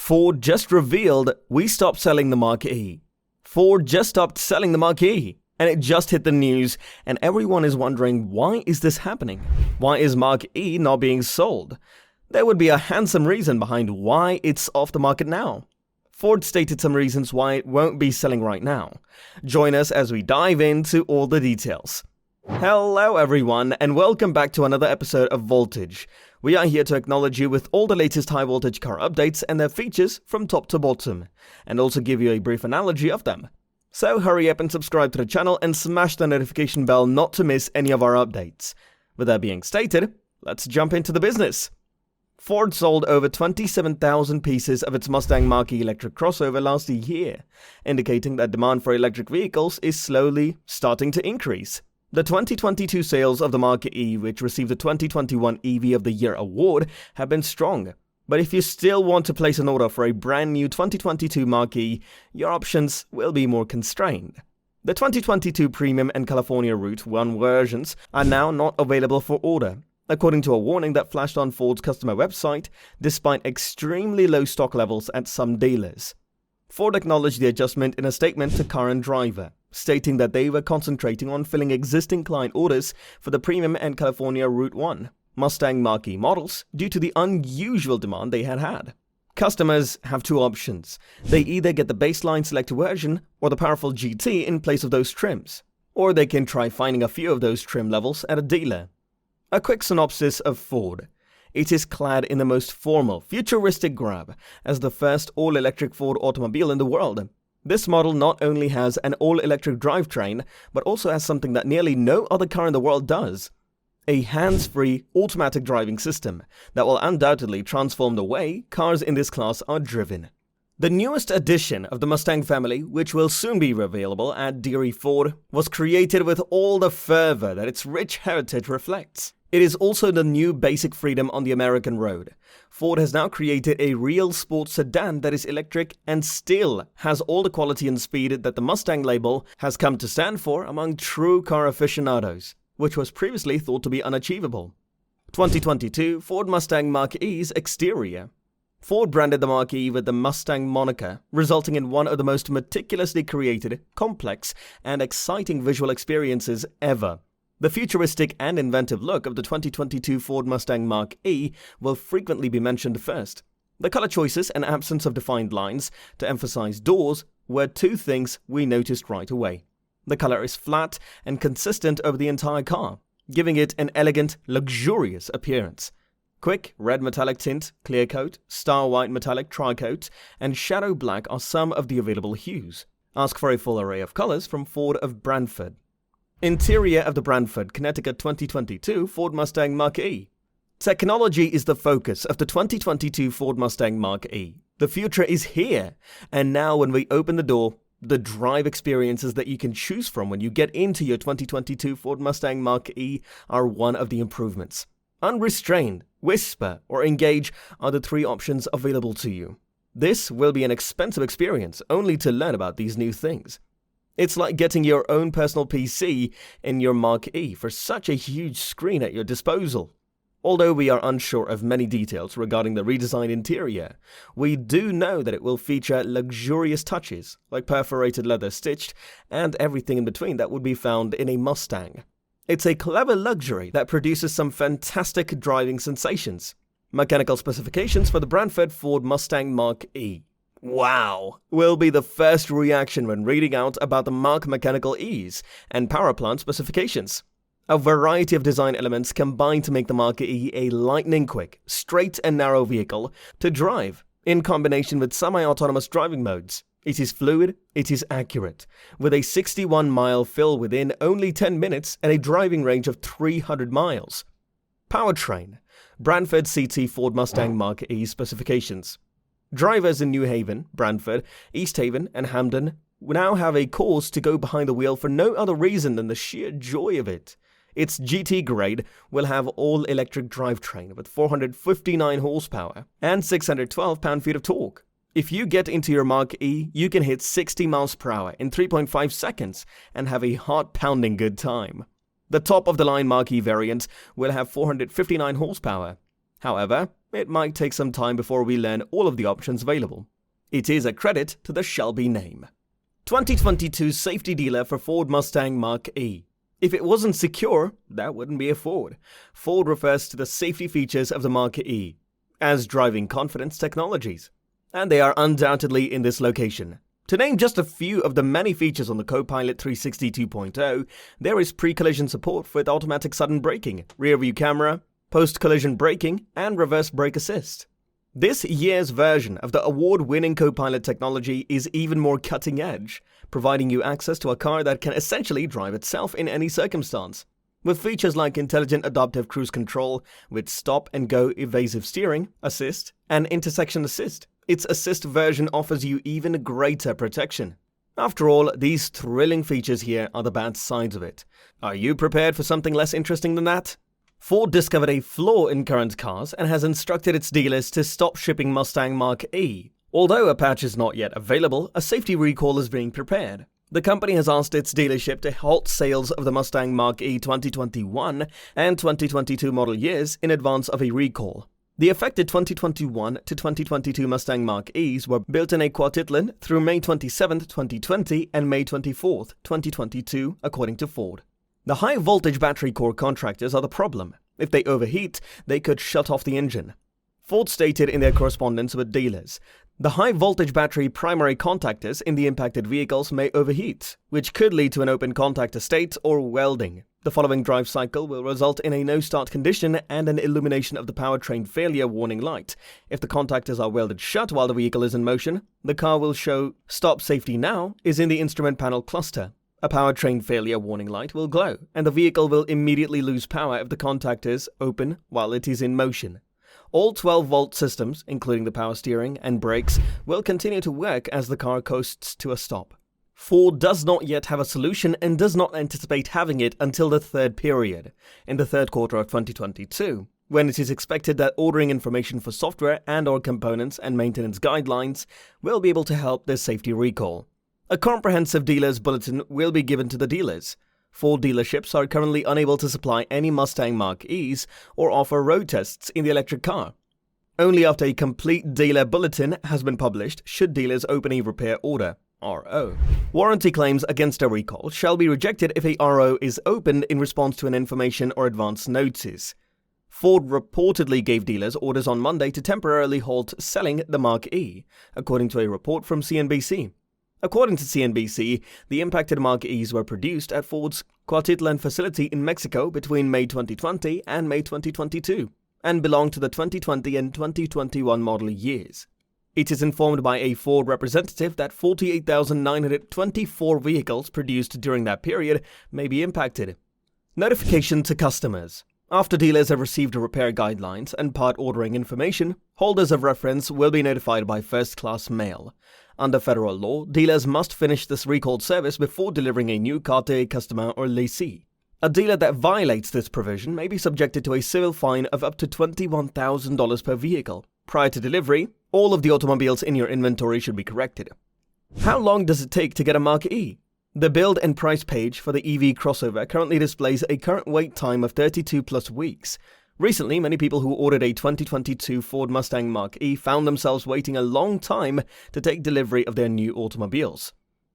Ford just revealed we stopped selling the Mach-E. Ford just stopped selling the Mach-E, and it just hit the news, and everyone is wondering, why is this happening? Why is Mach-E not being sold? There would be a handsome reason behind why it's off the market now. Ford stated some reasons why it won't be selling right now. Join us as we dive into all the details. Hello everyone, and welcome back to another episode of Voltage. We are here to acknowledge you with all the latest high voltage car updates and their features from top to bottom, and also give you a brief analogy of them. So hurry up and subscribe to the channel and smash the notification bell not to miss any of our updates. With that being stated, let's jump into the business. Ford sold over 27,000 pieces of its Mustang Mach-E electric crossover last year, indicating that demand for electric vehicles is slowly starting to increase. The 2022 sales of the Mach-E, which received the 2021 EV of the Year award, have been strong. But if you still want to place an order for a brand new 2022 Mach-E, your options will be more constrained. The 2022 Premium and California Route 1 versions are now not available for order, according to a warning that flashed on Ford's customer website, despite extremely low stock levels at some dealers. Ford acknowledged the adjustment in a statement to Car and Driver, stating that they were concentrating on filling existing client orders for the Premium and California Route 1 Mustang Mach-E models due to the unusual demand they had. Customers have two options. They either get the baseline select version or the powerful GT in place of those trims, or they can try finding a few of those trim levels at a dealer. A quick synopsis of Ford. It is clad in the most formal, futuristic grab as the first all-electric Ford automobile in the world. This model not only has an all-electric drivetrain, but also has something that nearly no other car in the world does. A hands-free, automatic driving system that will undoubtedly transform the way cars in this class are driven. The newest addition of the Mustang family, which will soon be available at Deary Ford, was created with all the fervor that its rich heritage reflects. It is also the new basic freedom on the American road. Ford has now created a real sports sedan that is electric and still has all the quality and speed that the Mustang label has come to stand for among true car aficionados, which was previously thought to be unachievable. 2022 Ford Mustang Mach-E's exterior. Ford branded the Mach-E with the Mustang moniker, resulting in one of the most meticulously created, complex, and exciting visual experiences ever. The futuristic and inventive look of the 2022 Ford Mustang Mach-E will frequently be mentioned first. The color choices and absence of defined lines to emphasize doors were two things we noticed right away. The color is flat and consistent over the entire car, giving it an elegant, luxurious appearance. Quick red metallic tint, clear coat, star white metallic tri-coat, and shadow black are some of the available hues. Ask for a full array of colors from Ford of Brantford. Interior of the Brantford, Connecticut 2022 Ford Mustang Mach-E. Technology is the focus of the 2022 Ford Mustang Mach-E. The future is here, and now when we open the door, the drive experiences that you can choose from when you get into your 2022 Ford Mustang Mach-E are one of the improvements. Unrestrained, Whisper, or Engage are the three options available to you. This will be an expensive experience only to learn about these new things. It's like getting your own personal PC in your Mach-E for such a huge screen at your disposal. Although we are unsure of many details regarding the redesigned interior, we do know that it will feature luxurious touches like perforated leather stitched and everything in between that would be found in a Mustang. It's a clever luxury that produces some fantastic driving sensations. Mechanical specifications for the Brantford Ford Mustang Mach-E. Wow! Will be the first reaction when reading out about the Mach mechanical ease and power plant specifications. A variety of design elements combine to make the Mach-E a lightning-quick, straight and narrow vehicle to drive, in combination with semi-autonomous driving modes. It is fluid, it is accurate, with a 61-mile fill within only 10 minutes and a driving range of 300 miles. Powertrain. Brantford CT Ford Mustang Mach-E specifications. Drivers in New Haven, Brantford, East Haven, and Hamden now have a cause to go behind the wheel for no other reason than the sheer joy of it. Its GT grade will have all-electric drivetrain with 459 horsepower and 612 pound-feet of torque. If you get into your Mach-E, you can hit 60 miles per hour in 3.5 seconds and have a heart-pounding good time. The top-of-the-line Mach-E variant will have 459 horsepower. However, It might take some time before we learn all of the options available. It is a credit to the Shelby name. 2022 safety dealer for Ford Mustang Mach-E. If it wasn't secure, that wouldn't be a Ford. Ford refers to the safety features of the Mach-E as driving confidence technologies, and they are undoubtedly in this location. To name just a few of the many features on the Copilot 360 2.0, there is pre-collision support with automatic sudden braking, rear-view camera, post-collision braking, and reverse brake assist. This year's version of the award-winning Copilot technology is even more cutting-edge, providing you access to a car that can essentially drive itself in any circumstance. With features like intelligent adaptive cruise control, with stop-and-go evasive steering, assist, and intersection assist, its assist version offers you even greater protection. After all, these thrilling features here are the bad sides of it. Are you prepared for something less interesting than that? Ford discovered a flaw in current cars and has instructed its dealers to stop shipping Mustang Mach-E. Although a patch is not yet available, a safety recall is being prepared. The company has asked its dealership to halt sales of the Mustang Mach-E 2021 and 2022 model years in advance of a recall. The affected 2021 to 2022 Mustang Mach-Es were built in a quartillion through May 27, 2020 and May 24, 2022, according to Ford. The high-voltage battery core contactors are the problem. If they overheat, they could shut off the engine. Ford stated in their correspondence with dealers, the high-voltage battery primary contactors in the impacted vehicles may overheat, which could lead to an open contactor state or welding. The following drive cycle will result in a no-start condition and an illumination of the powertrain failure warning light. If the contactors are welded shut while the vehicle is in motion, the car will show "Stop Safety Now" is in the instrument panel cluster. A powertrain failure warning light will glow, and the vehicle will immediately lose power if the contactors open while it is in motion. All 12-volt systems, including the power steering and brakes, will continue to work as the car coasts to a stop. Ford does not yet have a solution and does not anticipate having it until the third period, in the third quarter of 2022, when it is expected that ordering information for software and/or components and maintenance guidelines will be able to help this safety recall. A comprehensive dealer's bulletin will be given to the dealers. Ford dealerships are currently unable to supply any Mustang Mach-Es or offer road tests in the electric car. Only after a complete dealer bulletin has been published should dealers open a repair order. RO. Warranty claims against a recall shall be rejected if a RO is opened in response to an information or advance notice. Ford reportedly gave dealers orders on Monday to temporarily halt selling the Mach-E, according to a report from CNBC. According to CNBC, the impacted Mach-Es were produced at Ford's Cuautitlán facility in Mexico between May 2020 and May 2022, and belong to the 2020 and 2021 model years. It is informed by a Ford representative that 48,924 vehicles produced during that period may be impacted. Notification to customers. After dealers have received repair guidelines and part ordering information, holders of reference will be notified by first-class mail. Under federal law, dealers must finish this recalled service before delivering a new car to a customer or lessee. A dealer that violates this provision may be subjected to a civil fine of up to $21,000 per vehicle. Prior to delivery, all of the automobiles in your inventory should be corrected. How long does it take to get a Mach-E? The build and price page for the EV crossover currently displays a current wait time of 32+ weeks. Recently, many people who ordered a 2022 Ford Mustang Mach-E found themselves waiting a long time to take delivery of their new automobiles.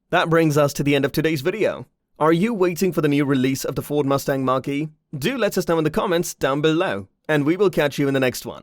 That brings us to the end of today's video. Are you waiting for the new release of the Ford Mustang Mach-E? Do let us know in the comments down below, and we will catch you in the next one.